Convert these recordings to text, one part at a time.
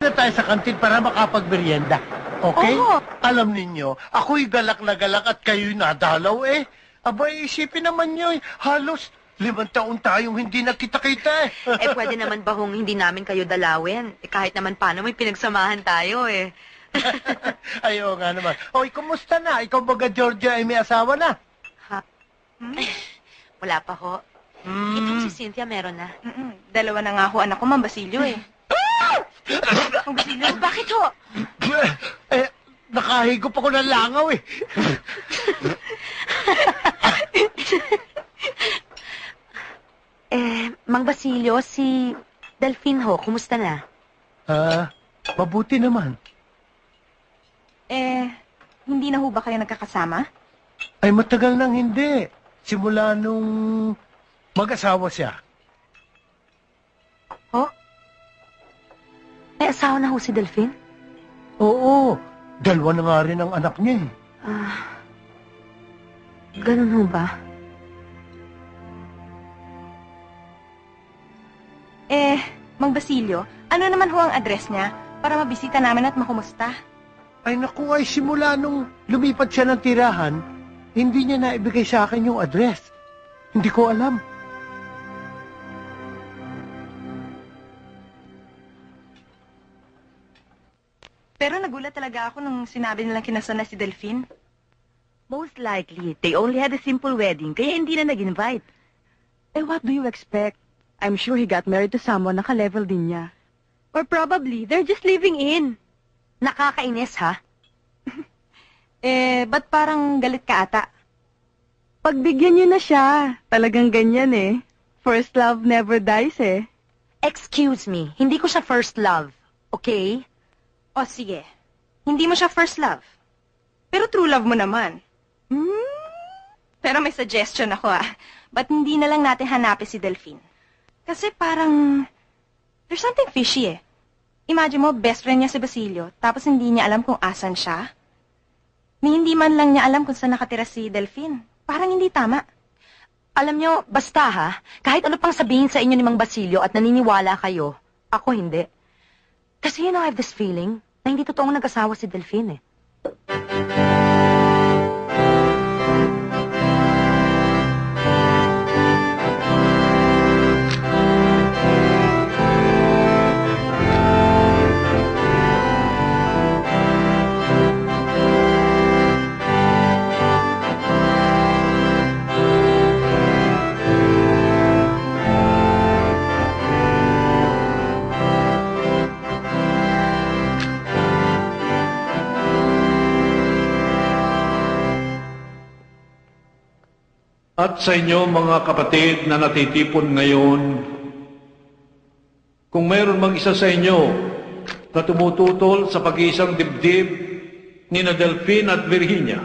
muna tayo sa kantin para makapagmerienda. Okay? Oo. Alam ninyo, ako'y galak na galak at kayo'y nadalaw eh. Abay, isipin naman nyo, halos 5 taon tayong hindi nakita-kita eh. Pwede naman ba hong hindi namin kayo dalawin? Kahit naman paano may pinagsamahan tayo eh. Ayaw nga naman. Oy, kumusta na? Ikaw baga, Georgia, ay may asawa na? Ha? Wala pa ho. Itong si Cynthia meron na. Dalawa na nga ho anak ko, Ma'am Basilio eh. Ma'am Basilio, bakit ho? Nakahigop ako ng langaw eh. Mang Basilio, si Delphine ho, kumusta na? Mabuti naman. Hindi na ho ba kayo nagkakasama? Ay, matagal nang hindi. Simula nung mag-asawa siya. Ho? May asawa na ho si Delphine? Oo, 2 na nga rin ang anak niya eh. Ganun ho ba? Mang Basilio, ano naman ho ang address niya para mabisita namin at makumusta? Ay naku, ay simula nung lumipat siya ng tirahan, hindi niya naibigay sa akin yung address. Hindi ko alam. Pero nagulat talaga ako nung sinabi nilang kinasal na si Delphine. Most likely, they only had a simple wedding, kaya hindi na nag-invite. What do you expect? I'm sure he got married to someone na ka-level din niya. Or probably, they're just living in. Nakakainis, ha? Ba't parang galit ka ata? Pagbigyan niyo na siya. Talagang ganyan eh. First love never dies eh. Excuse me, hindi ko siya first love, okay? O sige, hindi mo siya first love. Pero true love mo naman. Pero may suggestion ako Ba't hindi na lang natin hanapin si Delphine? Kasi parang there's something fishy eh. Imagine mo, best friend niya si Basilio, tapos hindi niya alam kung asan siya. Ni hindi man lang niya alam kung saan nakatira si Delphine. Parang hindi tama. Alam nyo, basta ha, kahit ano pang sabihin sa inyo ni Mang Basilio at naniniwala kayo, ako hindi. Kasi I have this feeling na hindi totoong nag-asawa si Delphine eh. At sa inyo mga kapatid na natitipon ngayon, kung mayroon mang isa sa inyo na tumututol sa pag-iisang dibdib ni na Delphine at Virginia,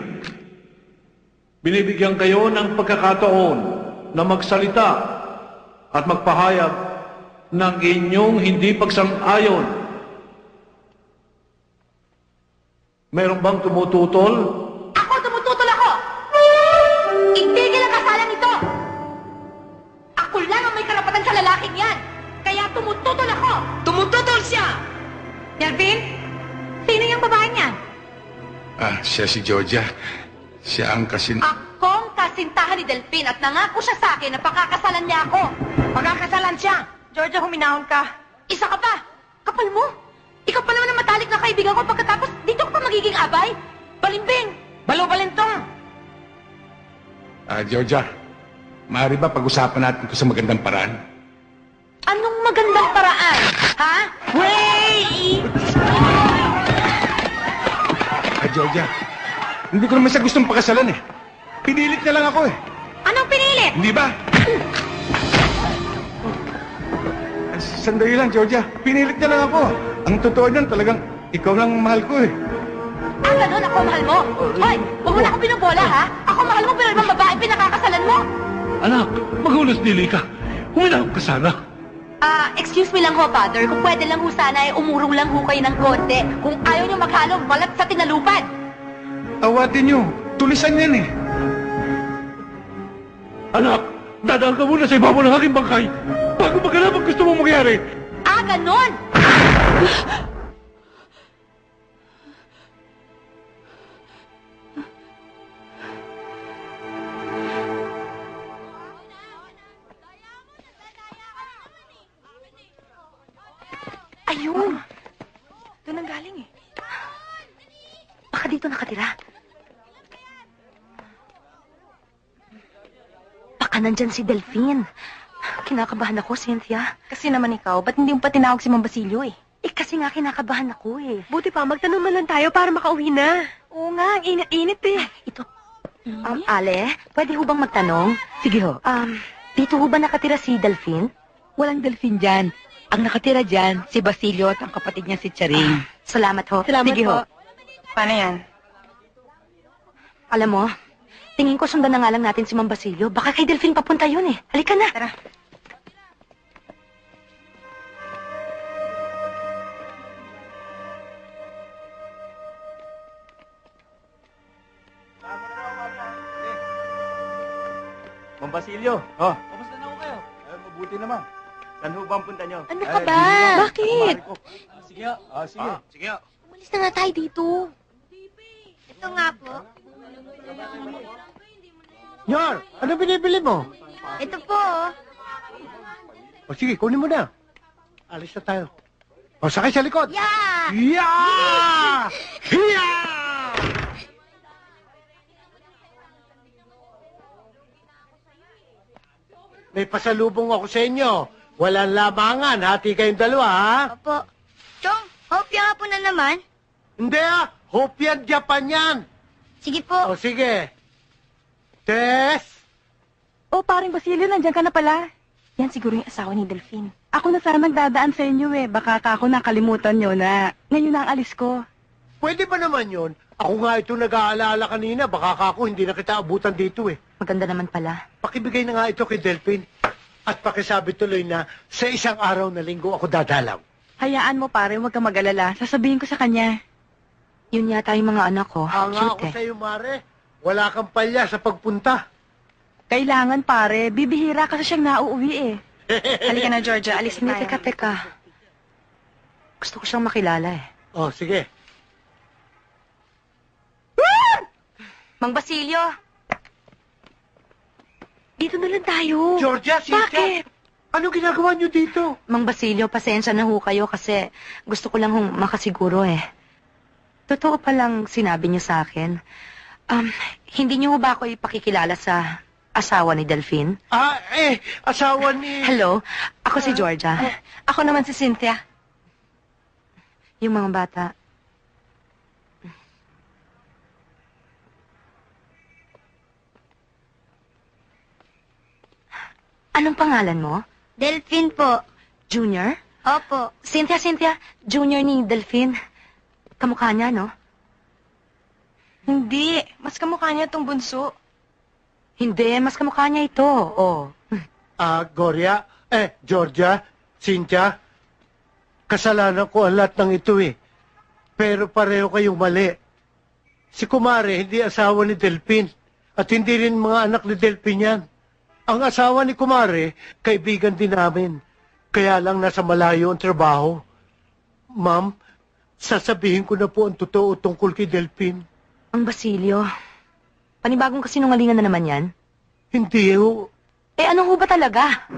binibigyan kayo ng pagkakataon na magsalita at magpahayag ng inyong hindi pagsang-ayon. Mayroon bang tumututol? Ako tumututol ako! Itigil ang kasalan nito! Ako lang ang may karapatan sa lalaking yan! Kaya tumututol ako! Tumututol siya! Delphine? Sino yung babae niyan? Siya si Georgia. Siya ang Akong kasintahan ni Delphine at nangako siya sa akin na pakakasalan niya ako. Pagkakasalan siya. Georgia, huminahon ka. Isa ka pa! Kapal mo! Ikaw pa naman ang matalik na kaibigan ko pagkatapos dito ka pa magiging abay! Balimbing! Balo-balintong! Georgia, maaari ba pag-usapan natin ito sa magandang paraan? Anong magandang paraan? Ha? Wait! Georgia, hindi ko naman siya gustong pakasalan eh. Pinilit niya lang ako eh. Anong pinilit? Hindi ba? Sandali lang, Georgia. Pinilit niya lang ako. Ang totoo niyan, talagang ikaw lang mahal ko eh. Ganun, ako mahal mo. Hoy, huwag mo na ako pinubola, ha? Ako mahal mo, pero ibang babae pinakakasalan mo. Anak, maghulas dili ka. Huminahon ka sana. Excuse me lang ho, Father. Kung pwede lang ho sana, umurong lang ho kayo ng konti. Kung ayaw nyo maghalo, balat sa tinalupad. Awatin niyo. Tulisan yan eh. Anak, dadaan ka muna sa ibabaw ng aking bangkay bago maghanap ang gusto mong mangyari. Ganun! Doon ang galing eh. Baka dito nakatira. Baka nandyan si Delphine. Kinakabahan ako, Cynthia. Kasi naman ikaw, ba't hindi mo pa tinawag si Mang Basilio eh? Kasi nga kinakabahan ako eh. Buti pa, magtanong man lang tayo para makauwi na. Oo nga, ang init-init eh. Ito. Ale, pwede ho bang magtanong? Sige ho. Dito ho ba nakatira si Delphine? Walang Delphine dyan. Ang nakatira dyan, si Basilio at ang kapatid niya si Charing. Salamat ho. Salamat Sige po. ho. Paano yan? Alam mo, tingin ko sundan na nga lang natin si Mang Basilio. Baka kay Delphine papunta yun eh. Halika na. Tara. Mang Basilio, kamusta na ho kayo? Mabuti naman. Saan ho ba ang punta nyo? Ano ka ba? Bakit? Sige, sige. Umalis na nga tayo dito. Ito nga po. Nyor, ano binibili mo? Ito po. O sige, kunin mo na. Alis na tayo. O, sakay sa likod. Yeah! Yeah! Yeah! May pasalubong ako sa inyo. Walang lamangan. Hati kayong dalawa, ha? Opo. Chong, hopya nga po na naman. Hindi, ha? Hopian Japan yan. Sige po. O, sige. Tess! Oh, paring Basilio, nandiyan ka na pala. Yan siguro yung asawa ni Delphine. Ako na sana nagdadaan sa inyo eh. Baka ako nakalimutan nyo na ngayon na ang alis ko. Pwede ba naman yun? Ako nga ito nag-aalala kanina. Baka ako hindi na kita abutan dito eh. Maganda naman pala. Pakibigay na nga ito kay Delphine. At pakisabi tuloy na sa isang araw na linggo ako dadalaw. Hayaan mo pare, huwag kang mag-alala. Sasabihin ko sa kanya. Yun yata yung mga anak ko. Hanga ako Cute eh. sa'yo, Mare. Wala kang palya sa pagpunta. Kailangan pare, bibihira kasi siyang nauuwi eh. Halika na, Georgia. Alis Hindi, na tayo. teka. Gusto ko siyang makilala eh. Oh, sige. Mang Basilio! Dito na lang tayo. Georgia, Cynthia. Bakit? Ano ginagawa niyo dito? Mang Basilio, pasensya na ho kayo kasi gusto ko lang hong makasiguro eh. Totoo palang sinabi niyo sa akin. Hindi niyo ho ba ako ipakikilala sa asawa ni Delphine? Asawa ni... Hello, ako si Georgia. Ako naman si Cynthia. Yung mga bata. Anong pangalan mo? Delphine po. Junior? Opo. Cynthia, junior ni Delphine. Kamukha niya, no? Hindi. Mas kamukha niya tong bunso. Hindi, mas kamukha niya ito. Oh. Georgia, Cynthia, kasalanan ko ang lahat ng ito eh. Pero pareho kayong mali. Si Kumare, hindi asawa ni Delphine. At hindi rin mga anak ni Delphine yan. Ang asawa ni Kumare, kaibigan din namin. Kaya lang nasa malayo ang trabaho. Ma'am, sasabihin ko na po ang totoo tungkol kay Delphine. Ang Basilio. Panibagong kasinungalingan na naman yan? Hindi ho. Ano ho ba talaga?